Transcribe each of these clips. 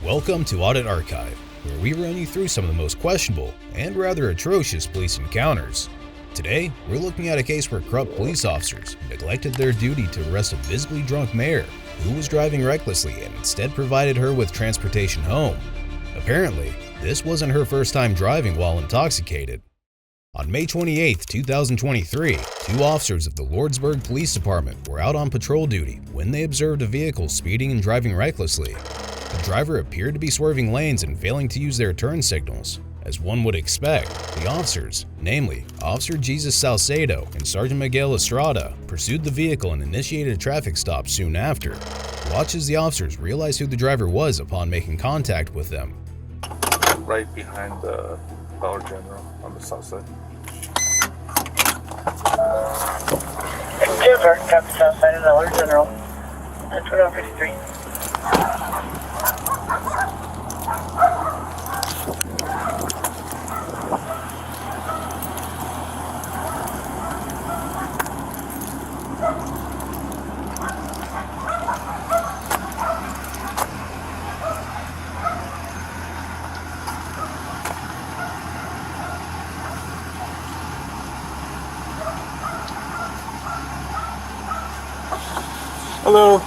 Welcome to Audit Archive, where we run you through some of the most questionable and rather atrocious police encounters. Today, we're looking at a case where corrupt police officers neglected their duty to arrest a visibly drunk mayor who was driving recklessly and instead provided her with transportation home. Apparently, this wasn't her first time driving while intoxicated. On May 28, 2023, two officers of the Lordsburg Police Department were out on patrol duty when they observed a vehicle speeding and driving recklessly. The driver appeared to be swerving lanes and failing to use their turn signals. As one would expect, the officers, namely Officer Jesus Salcedo and Sergeant Miguel Estrada, pursued the vehicle and initiated a traffic stop soon after. Watch as the officers realized who the driver was upon making contact with them. Right behind the Dollar General on the south side. Denver, got the south side of Dollar General. That's 1253. Hello,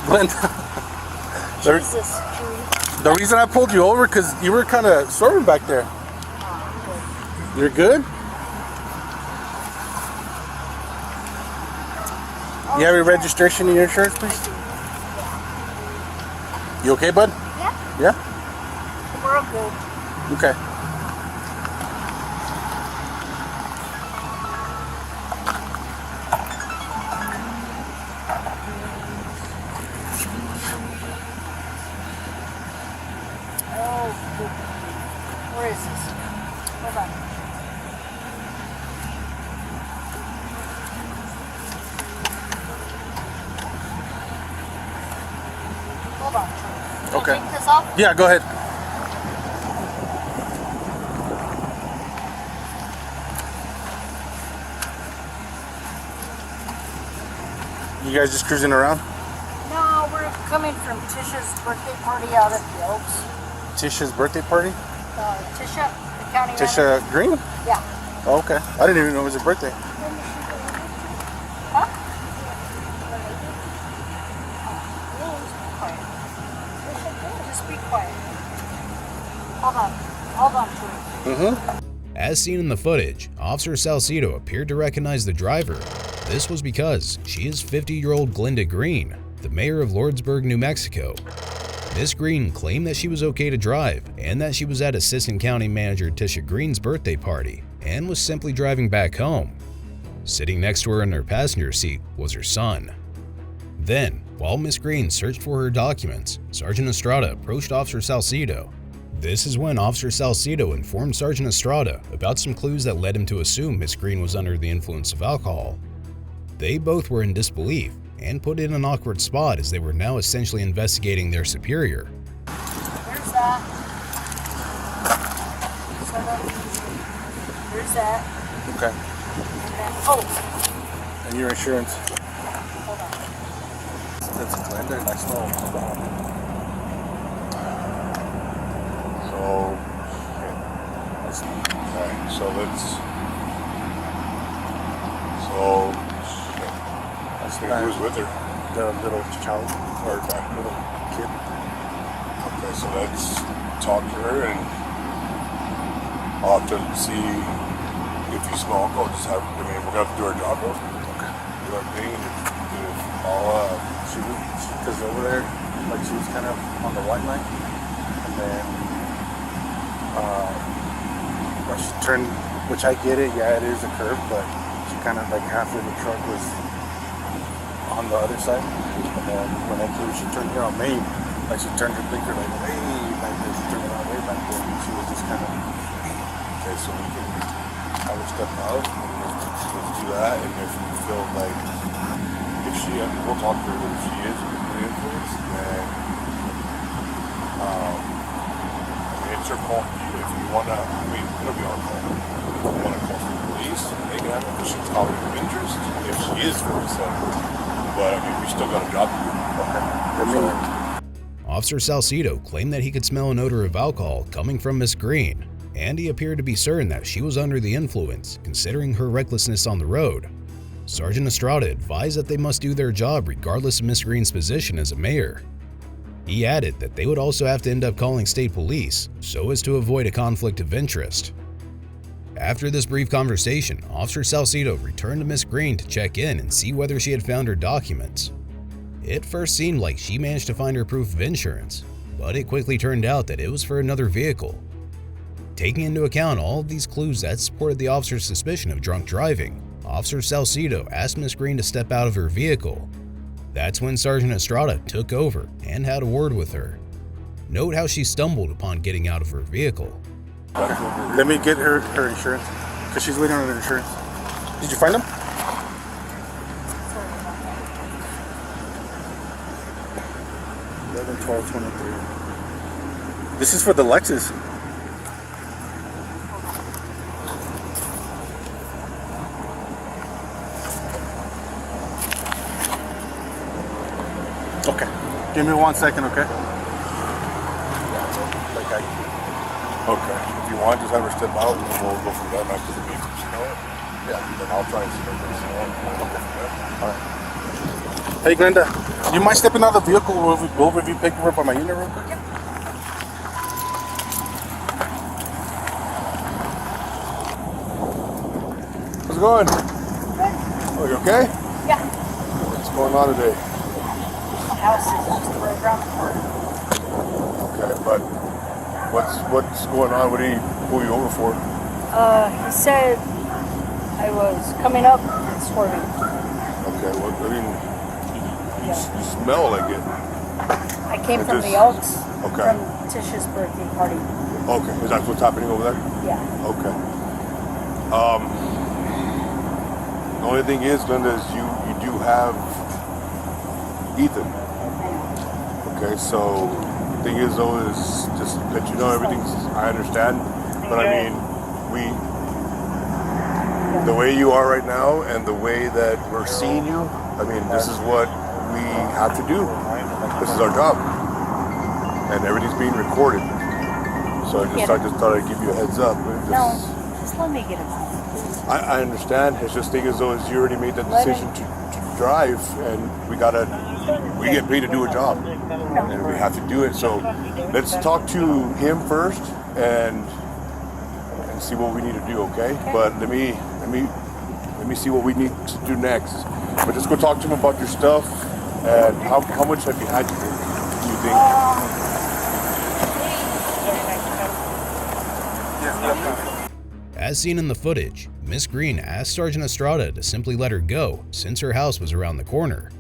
Glenn. Jesus, The reason I pulled you over because you were kind of swerving back there. You're good? You have your registration and your insurance, please? You okay, bud? Yeah, Yeah? we're all good. Okay. Where is this? Hold on. Hold on. Can Okay. I take this off? Yeah, go ahead. You guys just cruising around? No, we're coming from Tisha's birthday party out at the Oaks. Tisha's birthday party? Tisha, the county Tisha manager. Green? Yeah. Oh, okay. I didn't even know it was her birthday. Huh? Just be quiet. Hold on to it. As seen in the footage, Officer Salcedo appeared to recognize the driver. This was because she is 50-year-old Glenda Green, the mayor of Lordsburg, New Mexico. Miss Green claimed that she was okay to drive and that she was at Assistant County Manager Tisha Green's birthday party and was simply driving back home. Sitting next to her in her passenger seat was her son. Then, while Miss Green searched for her documents, Sergeant Estrada approached Officer Salcedo. This is when Officer Salcedo informed Sergeant Estrada about some clues that led him to assume Miss Green was under the influence of alcohol. They both were in disbelief and put in an awkward spot as they were now essentially investigating their superior. There's that. There's that. Okay. And then, oh, And your insurance? hold on. That's Glenda. Nice know. Who's with her? The little child or little kid. Okay, so let's talk to her and I'll have to see if you smell alcohol. Just have, I mean, we're gonna have to do our job, bro. Okay. Do our thing. If I'll, Because over there, like she was kind of on the white line, and then when she turned, which I get it, yeah, it is a curve, but she kind of like half of the truck was on the other side, and then when I came, she turned here on Main, like she turned her blinker like way back there, she turned it all way back there, and she was just kind of, okay, so we can have her step out, and let's do that, and if we feel like, if she, we'll talk to her, if she is under the influence, then, I mean, it's your call, if you wanna, I mean, it'll be our call, if you wanna call for the police, they can have it, because she's probably of interest, if she is 47. But I mean, we still got a job to do. Okay. Officer Salcido claimed that he could smell an odor of alcohol coming from Miss Green, and he appeared to be certain that she was under the influence, considering her recklessness on the road. Sergeant Estrada advised that they must do their job regardless of Miss Green's position as a mayor. He added that they would also have to end up calling state police so as to avoid a conflict of interest. After this brief conversation, Officer Salcido returned to Miss Green to check in and see whether she had found her documents. It first seemed like she managed to find her proof of insurance, but it quickly turned out that it was for another vehicle. Taking into account all of these clues that supported the officer's suspicion of drunk driving, Officer Salcido asked Miss Green to step out of her vehicle. That's when Sergeant Estrada took over and had a word with her. Note how she stumbled upon getting out of her vehicle. Let me get her insurance, because she's waiting on her insurance. Did you find them? 11/12/23. This is for the Lexus. Okay. Give me 1 second, okay? Okay. If you want, just have her step out and we'll go from there back to the beach. Yeah, then I'll try and see if there's we'll go from there. All right. Hey, Glenda, you mind stepping out of the vehicle? We'll go review paperwork on my unit real quick. How's it going? Good. Oh, you okay? Yeah. What's going on today? My house is just right around the corner. Okay, but what's going on? What did he pull you over for? He said I was coming up and swerving. Okay, well, I mean, you smell like it. I came It from just- the Oaks okay. from Tish's birthday party. Okay, is that what's happening over there? Yeah. Okay. The only thing is, Linda, is you do have Ethan. Okay, so the thing is though is just that you know everything's. I understand, but I mean, the way you are right now and the way that we're seeing you, I mean, this is what we have to do. This is our job, and everything's being recorded. So I just thought I'd give you a heads up. No, just let me get it. I understand. It's just thing as though as you already made that decision to drive, and we get paid to do a job, and we have to do it. So let's talk to him first and see what we need to do. Okay? But let me see what we need to do next. But just go talk to him about your stuff and how much have you had to do you think? As seen in the footage, Miss Green asked Sergeant Estrada to simply let her go since her house was around the corner.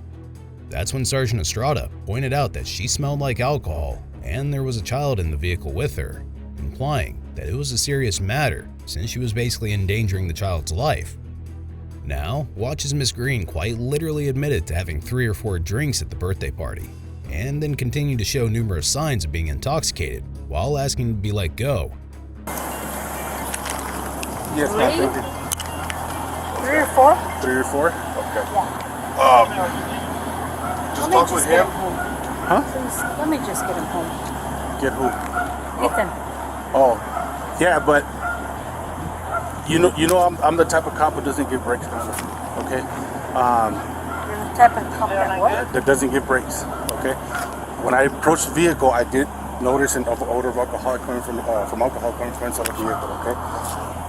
That's when Sergeant Estrada pointed out that she smelled like alcohol and there was a child in the vehicle with her, implying that it was a serious matter since she was basically endangering the child's life. Now, watch as Miss Green quite literally admitted to having 3 or 4 drinks at the birthday party, and then continued to show numerous signs of being intoxicated while asking to be let go. Yes, ma'am. Thank you. 3 or 4? 3 or 4? Okay. Yeah. Just Let me talk just with get him. him home. Huh? Please, let me just get him home. Get who? Ethan. Oh, yeah, but you know, I'm the type of cop who doesn't give breaks, man. Okay. You're the type of cop that what? That doesn't give breaks. Okay. When I approached the vehicle, I did notice an odor of alcohol coming from alcohol coming from inside the vehicle. Okay.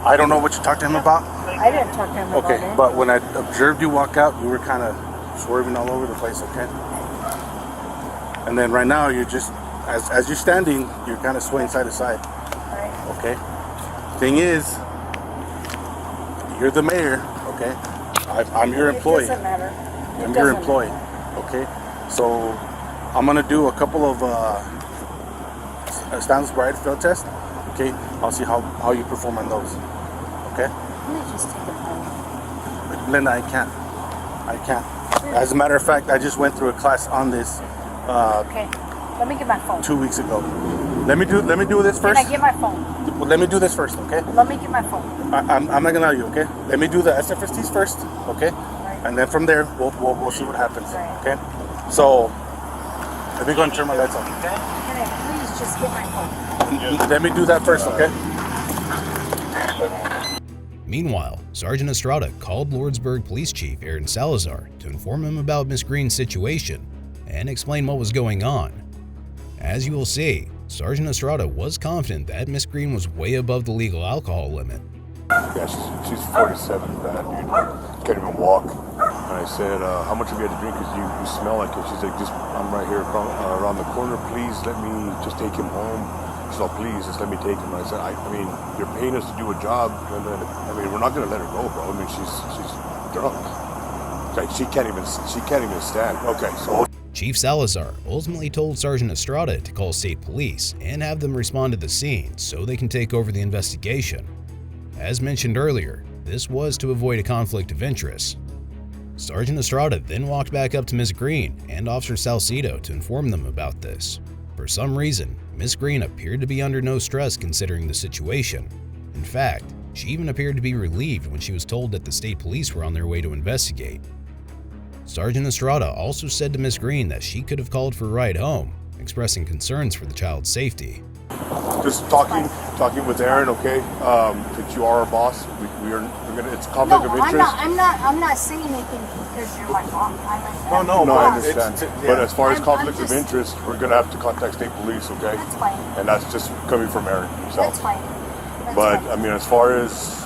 I don't know what you talked to him about. I didn't talk to him about Okay, it. but when I observed you walk out, you were kind of swerving all over the place. Okay. And then right now, you're just as you're standing, you're kind of swaying side to side. Right. Okay. Thing is, you're the mayor. Okay. I'm your employee. It doesn't matter. I'm your employee. Okay. So I'm gonna do a couple of standard sobriety field tests. Okay. I'll see how you perform on those. Okay. Let me just take him home. Linda, I can't. As a matter of fact, I just went through a class on this Okay. Let me get my phone. 2 weeks ago. Let me do this Can first. I get my phone? Well, let me do this first, okay? Let me get my phone. I'm not gonna argue, okay? Let me do the SFSTs first, okay? Right. And then from there, we'll see what happens, Right. okay? So Let me go and turn my lights on. Can I please just get my phone? Let me do that first, okay? Meanwhile, Sergeant Estrada called Lordsburg Police Chief Aaron Salazar to inform him about Miss Green's situation and explain what was going on. As you will see, Sergeant Estrada was confident that Miss Green was way above the legal alcohol limit. Yeah, she's 47, bad, dude. Can't even walk. And I said, how much have you had to drink? Because you smell like it. She's like, I'm right here around the corner. Please let me just take him home. She's like, please, just let me take him. And I said, I mean, you're paying us to do a job. And then, I mean, we're not going to let her go, bro. I mean, she's drunk. Like, she can't even stand. Okay, so... Chief Salazar ultimately told Sergeant Estrada to call state police and have them respond to the scene so they can take over the investigation. As mentioned earlier, this was to avoid a conflict of interest. Sergeant Estrada then walked back up to Ms. Green and Officer Salcido to inform them about this. For some reason, Ms. Green appeared to be under no stress considering the situation. In fact, she even appeared to be relieved when she was told that the state police were on their way to investigate. Sergeant Estrada also said to Ms. Green that she could have called for a ride home, expressing concerns for the child's safety. Just talking with Aaron, okay? Since you are our boss, we're gonna. It's conflict of interest. I'm not saying anything because you're my mom. No, I understand. But as far as conflict of interest, we're gonna have to contact state police, okay? That's fine. And that's just coming from Aaron himself. That's fine. But I mean, as far as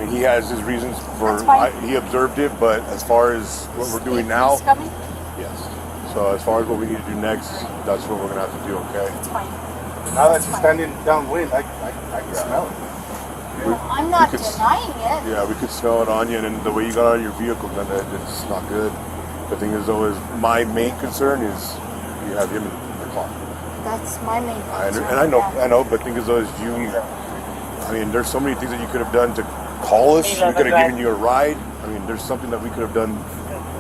he has his reasons for. He observed it, but as far as what we're doing now, yes. So as far as what we need to do next, that's what we're gonna have to do, okay? That's fine. Now that she's standing downwind, I can smell it. I'm not denying it. Yeah, we could smell it on you, and the way you got out of your vehicle, then it's not good. The thing is, though, my main concern is you have him in the car. That's my main concern. And I know, but the thing is, though, there's so many things that you could have done to call us. We could have given you a ride. I mean, there's something that we could have done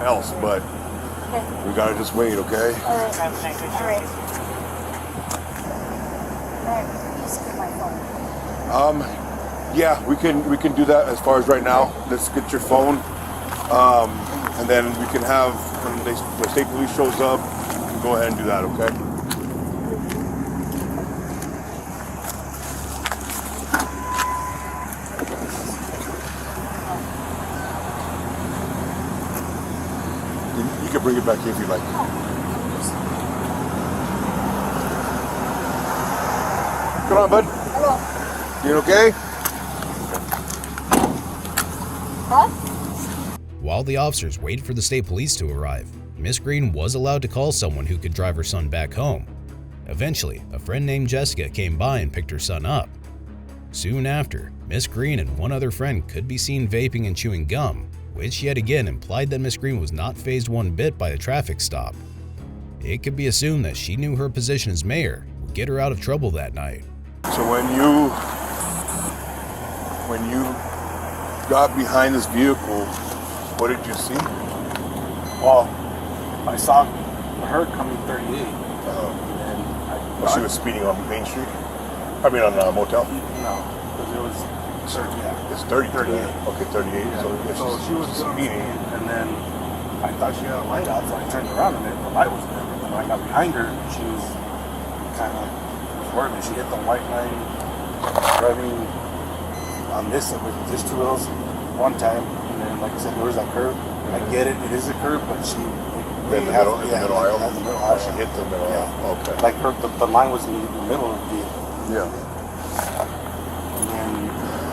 else, but we gotta just wait, okay? All right. Please get my phone. Yeah, we can do that as far as right now. Let's get your phone, and then we can have when the state police shows up, we can go ahead and do that, okay? You can bring it back here if you like. Come on, bud. Hello. You okay? Huh? While the officers waited for the state police to arrive, Miss Green was allowed to call someone who could drive her son back home. Eventually, a friend named Jessica came by and picked her son up. Soon after, Miss Green and one other friend could be seen vaping and chewing gum, which yet again implied that Miss Green was not fazed one bit by the traffic stop. It could be assumed that she knew her position as mayor would get her out of trouble that night. So when you got behind this vehicle, what did you see? Well, I saw her coming 38. She was speeding on Main Street? I mean on Motel? No, because it was 30. Yeah. It's 38. Okay, 38. Yeah. So she was speeding. And then I thought she had a light out, so I turned around and the light was there. When I got behind her, she was kind of swerving. She hit the white line driving on this with just two wheels one time. And then, like I said, there was that curve. I get it, it is a curve, but she... In the middle aisle? The middle aisle. She hit the middle aisle. Okay. Like the line was in the middle of the vehicle. Yeah. And then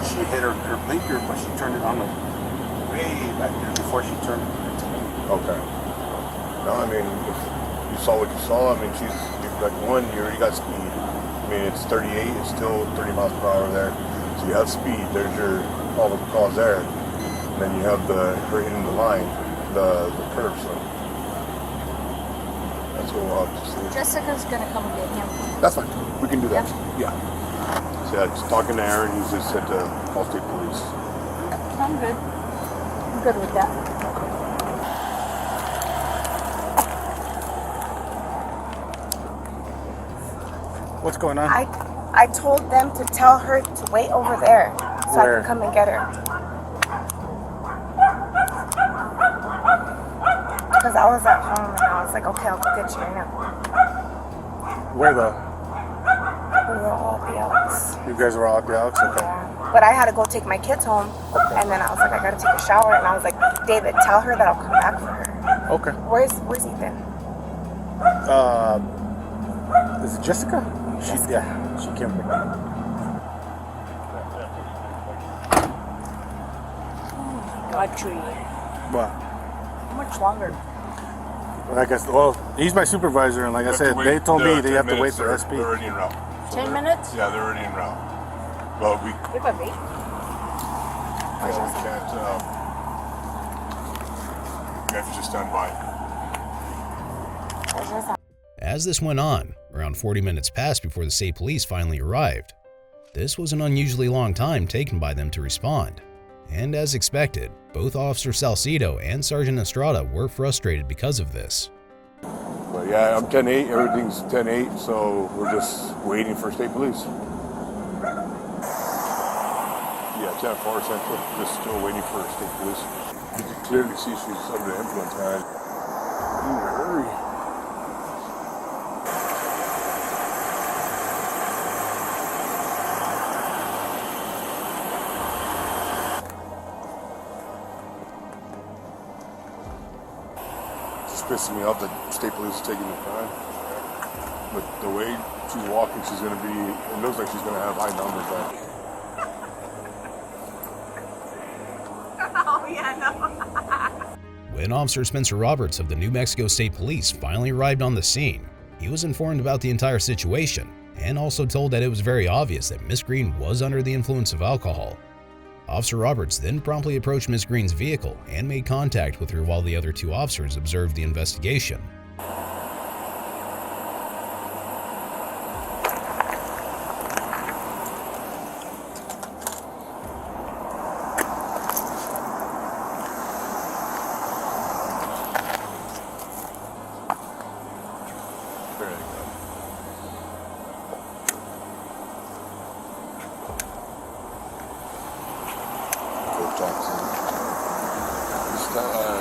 she hit her blinker, but she turned it on way back there before she turned it to me. Okay. No, I mean, if you saw what you saw. I mean, she's like one, you already got speed. I mean, it's 38, it's still 30 miles per hour there. So you have speed, there's your probable cause there. And then you have her hitting the line, the curve, so. That's what we'll have to see. Jessica's gonna come and get him. That's fine. We can do that. Yeah. So yeah, just talking to Aaron, he's just said to call state police. I'm good. I'm good with that. What's going on? I told them to tell her to wait over there so I can come and get her. Because I was at home and I was like, okay, I'll go get you right now. Where though? We were all at the Elks. You guys were all at the Elks? Okay. Yeah. But I had to go take my kids home, and then I was like, I gotta take a shower, and I was like, David, tell her that I'll come back for her. Okay. Where's Ethan? Is it Jessica? Yeah, she came with me. God, tree. What? How much longer? Like I said, well, he's my supervisor, and like I said, they told me they have to wait for SP. They're already en route. 10 minutes? Yeah, they're already en route. But we, If I may. we can't, we have to just stand by. As this went on, around 40 minutes passed before the state police finally arrived. This was an unusually long time taken by them to respond. And as expected, both Officer Salcido and Sergeant Estrada were frustrated because of this. But yeah, I'm 10-8, everything's 10-8, so we're just waiting for state police. Yeah, 10-4 Central, just still waiting for state police. You can clearly see she's under the influence, man. You need to hurry. Pissing me off that state police is taking the time. But the way she's walking, she's going to be, it looks like she's going to have high numbers back. Oh, yeah, no. When Officer Spencer Roberts of the New Mexico State Police finally arrived on the scene, he was informed about the entire situation and also told that it was very obvious that Miss Green was under the influence of alcohol. Officer Roberts then promptly approached Miss Green's vehicle and made contact with her while the other two officers observed the investigation.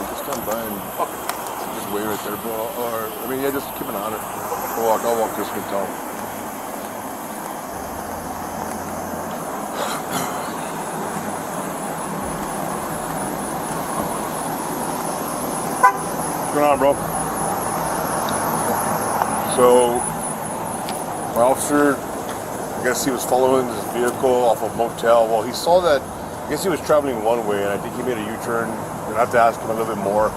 Just stand by and just wait right there, bro. Or, I mean, yeah, just keep an eye on it. I'll walk this way, tell. What's going on, bro? So, my officer, I guess he was following his vehicle off a motel. Well, he saw that, I guess he was traveling one way, and I think he made a U-turn. I have to ask him a little bit more,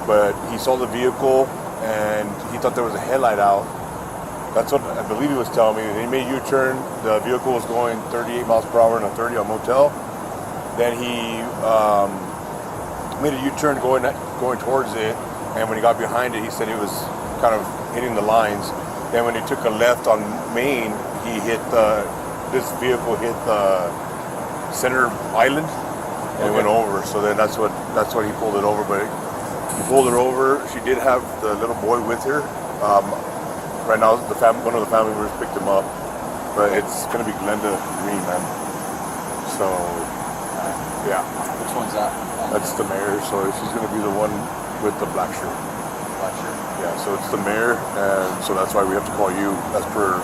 but he saw the vehicle and he thought there was a headlight out. That's what I believe he was telling me. He made a U-turn. The vehicle was going 38 miles per hour in a 30 on motel. Then he made a U-turn going towards it, and when he got behind it, he said he was kind of hitting the lines. Then when he took a left on Main, he hit this vehicle hit the center island. And it went over, so then that's what he pulled it over. But he pulled her over. She did have the little boy with her. Right now, one of the family members picked him up, but it's gonna be Glenda Green, man. So, yeah. Which one's that? That's the mayor. So she's gonna be the one with the black shirt. Black shirt. Yeah. So it's the mayor, and so that's why we have to call you. As per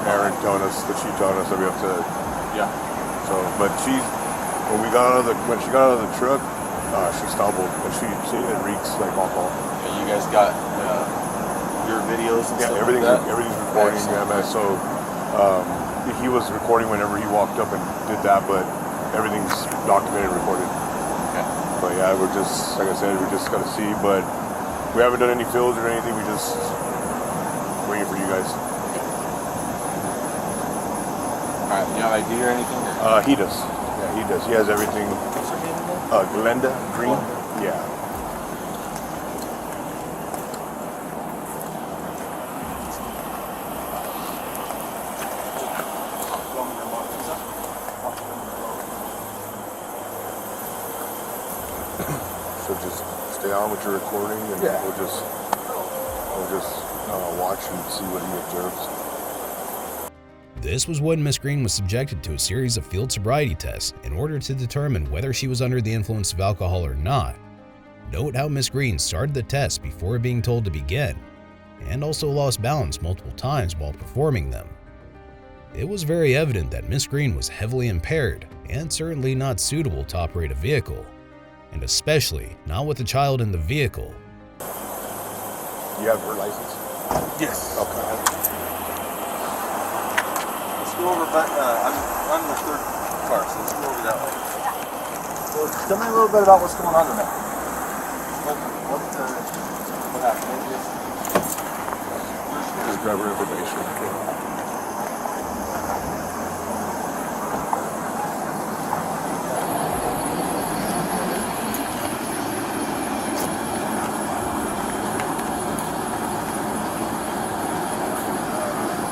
Aaron telling us that she told us that we have to. Yeah. So, but when she got out of the truck, she stumbled, and it reeks like alcohol. Yeah, you guys got your videos and stuff everything's like that? everything's recording. Excellent. Yeah, man. So he was recording whenever he walked up and did that, but everything's documented, recorded. Okay. But yeah, we're just, like I said, we just gotta see. But we haven't done any fills or anything. We just waiting for you guys. All right. You have ID or anything? He does. Yeah, he does. He has everything. What's her name again? Glenda Green. Yeah. So just stay on with your recording, and we'll just watch and see what he observes. This was when Miss Green was subjected to a series of field sobriety tests in order to determine whether she was under the influence of alcohol or not. Note how Miss Green started the tests before being told to begin, and also lost balance multiple times while performing them. It was very evident that Miss Green was heavily impaired and certainly not suitable to operate a vehicle, and especially not with a child in the vehicle. You have her license? Yes. Okay. Let's go over back. I'm the third car, so let's go over that way. So tell me a little bit about what's going on tonight. What happened? Just driver information.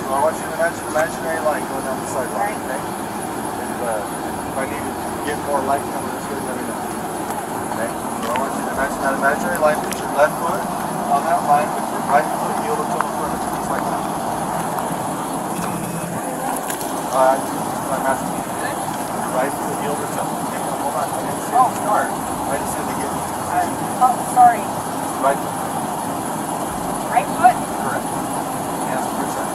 So I want you to imagine an imaginary light going down the sidewalk, okay? If I need to get more light coming this way, let me know. Okay? So I want you to imagine that imaginary light, put your left foot on that line, with your right foot heel to toe in front of you, just like that. I'm asking you. Right foot heel to toe. Okay, hold on. I didn't say to start. I just said to get Sorry. right foot. Right foot? Correct. Hands to your side.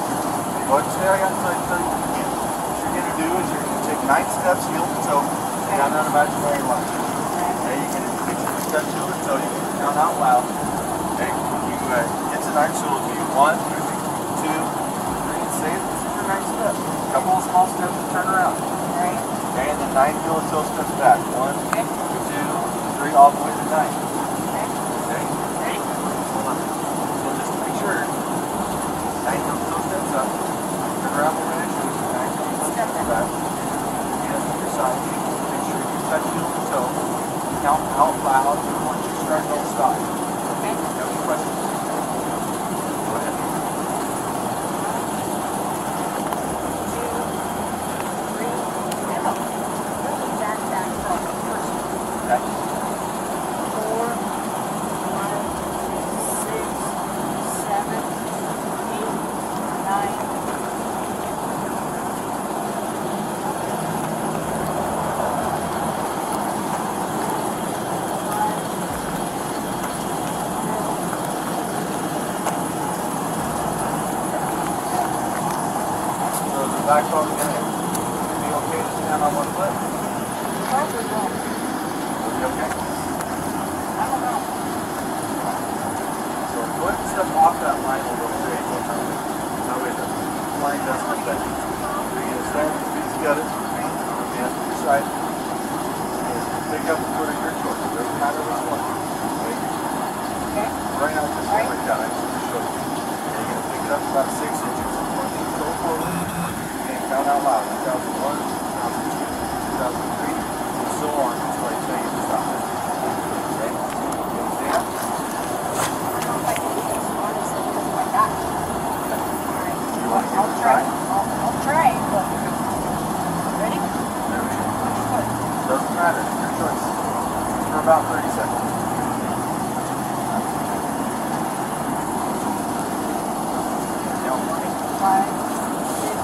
Go ahead and stay on until you begin. What you're going to do is you're going to take 9 steps heel to toe down that imaginary line. Okay, you can picture the steps heel to toe. You can count out loud. Okay, when you get to 9, so it'll be 1, 2, 3, and say this is your 9 steps. A couple of small steps to turn around. Right. Okay, and then 9 heel to toe steps back. 1, 2, 3, all the way to 9. Okay? Ready? Hold on. So just to make sure, 9 heel to toe steps up. Turn around the minute. 9 heel to toe steps back. Hands to your side. Make sure you touch heel to toe. Count out loud. Once you start, don't stop. Okay. You have any questions? Go ahead. 4, 5, 6, 7, 8, 9. So is the back phone going to be okay to stand on one foot? Probably not. Will be okay? I don't know. So go ahead and step off that line a little bit. That way the line doesn't affect you. So you're going to stand with your feet together, hands to your side, and pick up the foot of your choice. It doesn't matter which one. Okay? Okay. Right now, just go like that. I just showed you. And you're going to pick it up about 6 inches. One thing, go forward, and count out loud. 2001, 2002, 2003, and so on until I tell you to stop. Okay? You understand? I don't know if I can do this, honestly, because of my back. You want to give it I'll a try. try? I'll try, but... Ready? Which foot? Doesn't matter. Your choice. For about 30 seconds. Count for me. 5, 6,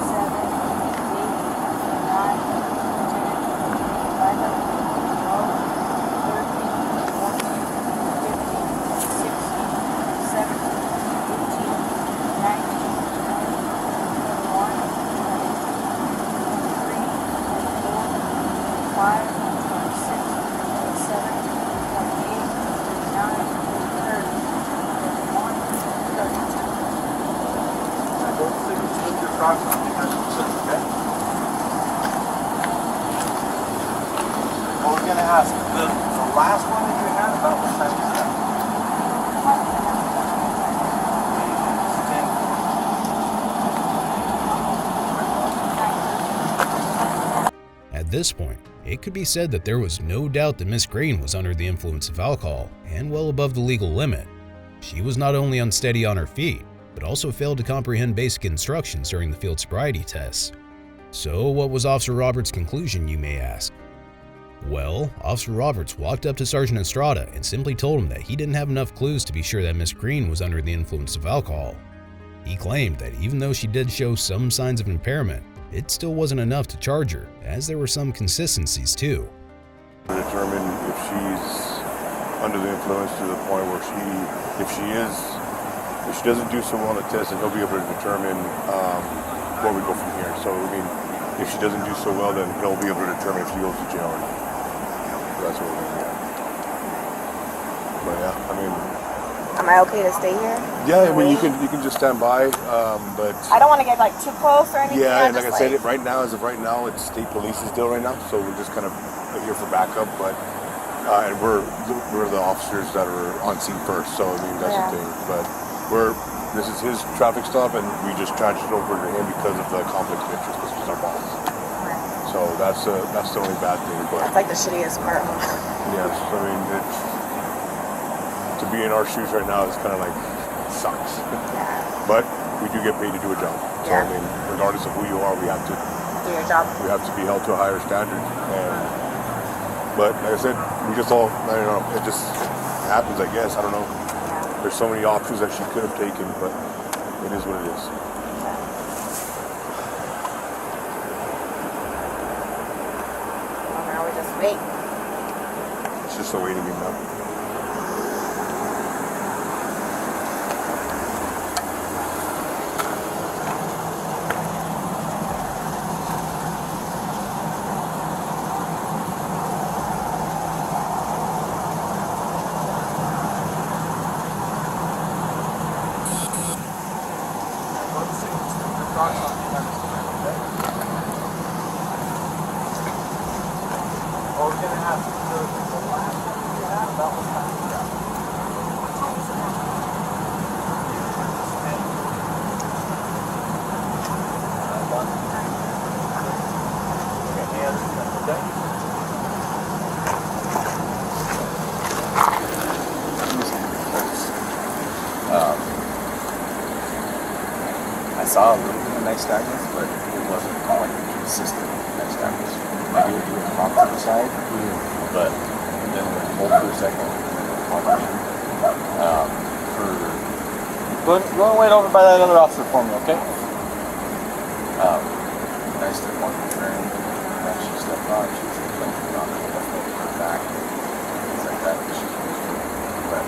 7, 8, 9, 10, 11, 12, 13, 14, 15, 16, 17, 18, 19, 21, 22, 23, 24, 25, 26, 27, 28, 29, 30, 31, 32. Now go to lift your crocs on because okay? Well, we're going to ask the last one that you had about what time is that? At this point, it could be said that there was no doubt that Miss Green was under the influence of alcohol and well above the legal limit. She was not only unsteady on her feet, but also failed to comprehend basic instructions during the field sobriety tests. So what was Officer Roberts' conclusion, you may ask? Well, Officer Roberts walked up to Sergeant Estrada and simply told him that he didn't have enough clues to be sure that Miss Green was under the influence of alcohol. He claimed that even though she did show some signs of impairment, it still wasn't enough to charge her, as there were some consistencies too. To determine if she's under the influence to the point where if she doesn't do so well on the test, then he'll be able to determine where we go from here. So I mean, if she doesn't do so well, then he'll be able to determine if she goes to jail or not. So that's what we're going to do. But yeah, I mean. Am I okay to stay here? Yeah, I mean, you can just stand by, but. I don't want to get like too close or anything. Yeah, and like I said, as of right now, it's state police's deal right now, so we're just kind of here for backup. But and we're the officers that are on scene first, so I mean that's the thing. But this is his traffic stop, and we just transferred over to him because of the conflict of interest, because he's our boss. So that's the only bad thing. But that's like the shittiest part. Yes, I mean to be in our shoes right now is kind of like sucks. But we do get paid to do a job. So I mean, regardless of who you are, we have to do your job. We have to be held to a higher standard. But like I said, we just all, I don't know, it just happens, I guess. I don't know. There's so many options that she could have taken, but it is what it is. Well, now we just wait. It's just a waiting game now. I saw a little bit of nice darkness, but it wasn't like consistent nice darkness. Maybe it would pop to the side, but then it would hold for a second, and then it would pop again. Go and wait over by that other officer for me, okay? Nice to one turn, and then she stepped on, she was blinking on her back, things like that. But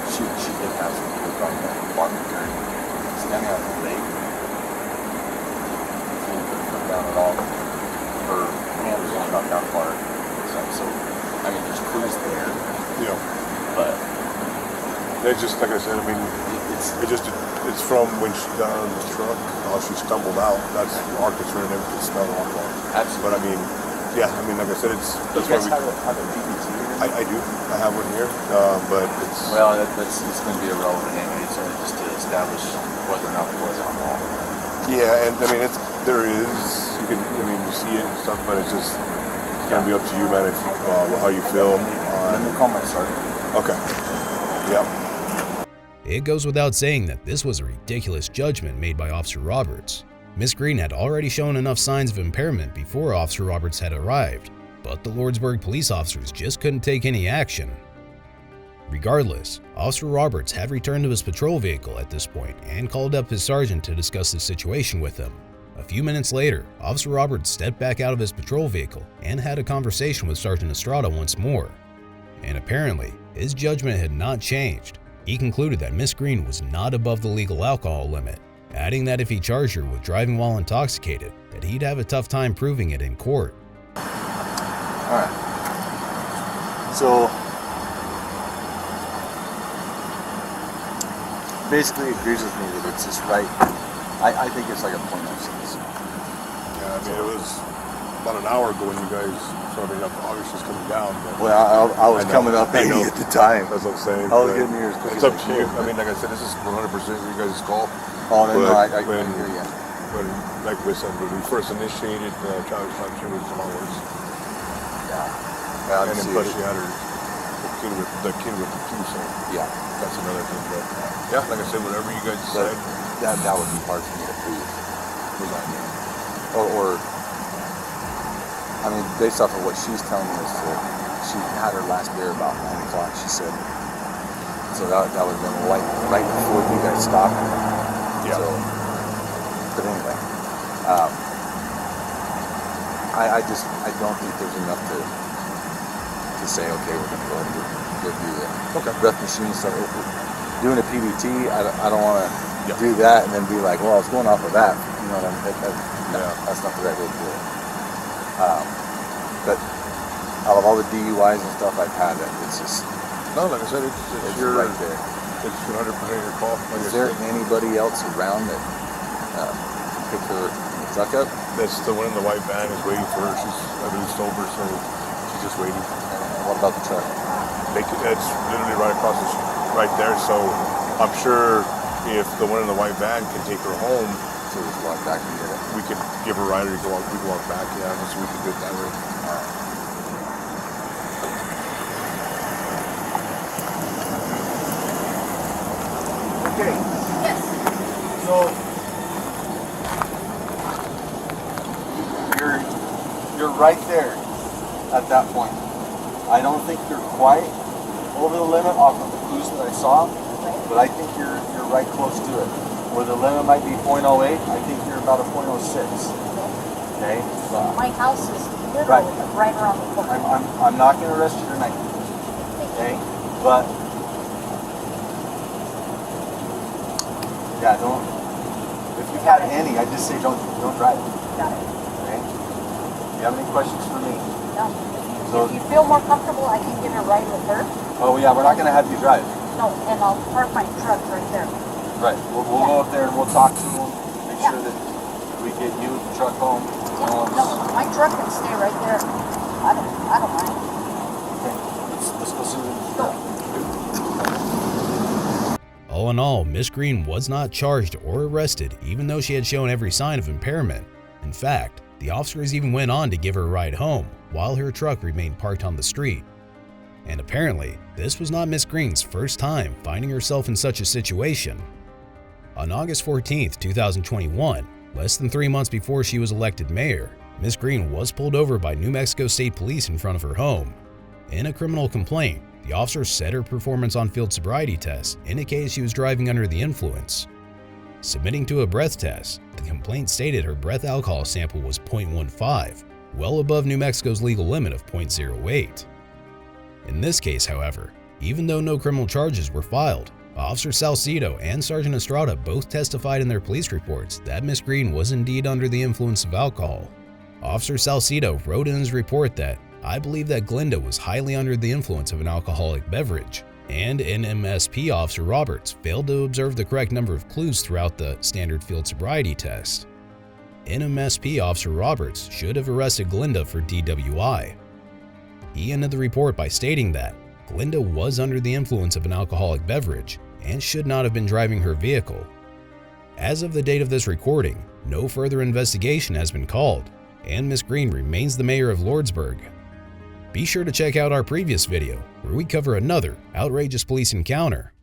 she did have some look on the bottom turn. Standing on the lake, she didn't put down at all. Her hand was only knocked down far. So I mean, there's clues there. Yeah. But it's just like I said. I mean, it's from when she got out of the truck. She stumbled out. That's our concern. And we can smell alcohol. absolutely. But I mean, yeah. I mean, like I said, it's. You guys have a DVT here? I do. I have one here, but it's. Well, it's going to be irrelevant anyway. It's only just to establish whether or not there was alcohol. Yeah, and I mean, there is. You can, I mean, you see it and stuff, but it's just gonna be up to you, man. If how you feel. Let me call my sergeant. Okay. Yeah. It goes without saying that this was a ridiculous judgment made by Officer Roberts. Miss Green had already shown enough signs of impairment before Officer Roberts had arrived, but the Lordsburg police officers just couldn't take any action. Regardless, Officer Roberts had returned to his patrol vehicle at this point and called up his sergeant to discuss the situation with him. A few minutes later, Officer Roberts stepped back out of his patrol vehicle and had a conversation with Sergeant Estrada once more. And apparently, his judgment had not changed. He concluded that Miss Green was not above the legal alcohol limit, adding that if he charged her with driving while intoxicated, that he'd have a tough time proving it in court. Alright. So basically agrees with me that it's just right. I think it's like a point of sense. Yeah, I mean, it was about an hour ago when you guys started up. August was coming down. But Well, I was coming up I know. at the time. That's what I'm saying. I was but getting here as quick it's as up I to you. could. I mean, like I said, this is 100% your guys' call. Oh, no, I But hear you. When, like we said, when we first initiated the traffic stop, she was hours. Yeah, And then plus she had her the kid with the two, so yeah. that's another thing. But yeah, like I said, whatever you guys But decide. that would be hard for me to prove. Was on you. Or I mean, based off of what she's telling me is that she had her last beer about 9 o'clock, she said. So that would have been right before you guys stopped. Yeah. So, but anyway, I don't think there's enough to to say, okay, we're going to go and go do the Okay. breath machine stuff. Doing a PBT, I don't want to Yeah. do that and then be like, well, I was going off of that. You know what I mean? No, that's not the right way to do it. But out of all the DUIs and stuff I've had, it's just No, like I said, it's your right there. It's 100% your call. Like Is I there said. anybody else around that pick her truck up? That's the one in the white van is waiting for her. She's, I believe, sober, so she's just waiting. And what about the truck? It's literally right across the street, right there. So I'm sure if the one in the white van can take her home, So just walk back and get it. we could give her a ride or we can walk back. Yeah, so we can do it that way. Okay, Yes. so you're right there at that point. I don't think you're quite over the limit off of the clues that I saw, but I think you're right close to it. Where the limit might be 0.08, I think you're about a 0.06. Okay, but My house is Right. literally right around the corner. I'm not going to arrest you tonight. Okay, but yeah, don't. If you've had any, I just say don't drive. Got it. Okay. Do you have any questions for me? No. So- If you feel more comfortable, I can get a ride with her. Oh yeah, we're not going to have you drive. No, and I'll park my truck right there. Right. We'll go up there and we'll talk to them. Make Yeah. sure that we get you the truck home. Yeah, no, my truck can stay right there. I don't mind. Okay. Let's go see Go. them. All in all, Miss Green was not charged or arrested, even though she had shown every sign of impairment. In fact, the officers even went on to give her a ride home while her truck remained parked on the street. And apparently, this was not Miss Green's first time finding herself in such a situation. On August 14th, 2021, less than 3 months before she was elected mayor, Miss Green was pulled over by New Mexico State Police in front of her home. In a criminal complaint, the officer said her performance on field sobriety tests indicated she was driving under the influence. Submitting to a breath test, the complaint stated her breath alcohol sample was 0.15, well above New Mexico's legal limit of 0.08. In this case, however, even though no criminal charges were filed, Officer Salcido and Sergeant Estrada both testified in their police reports that Miss Green was indeed under the influence of alcohol. Officer Salcido wrote in his report that, "I believe that Glinda was highly under the influence of an alcoholic beverage," and NMSP Officer Roberts failed to observe the correct number of clues throughout the standard field sobriety test. NMSP Officer Roberts should have arrested Glinda for DWI. He ended the report by stating that Glinda was under the influence of an alcoholic beverage and should not have been driving her vehicle. As of the date of this recording, no further investigation has been called, and Miss Green remains the mayor of Lordsburg. Be sure to check out our previous video, where we cover another outrageous police encounter.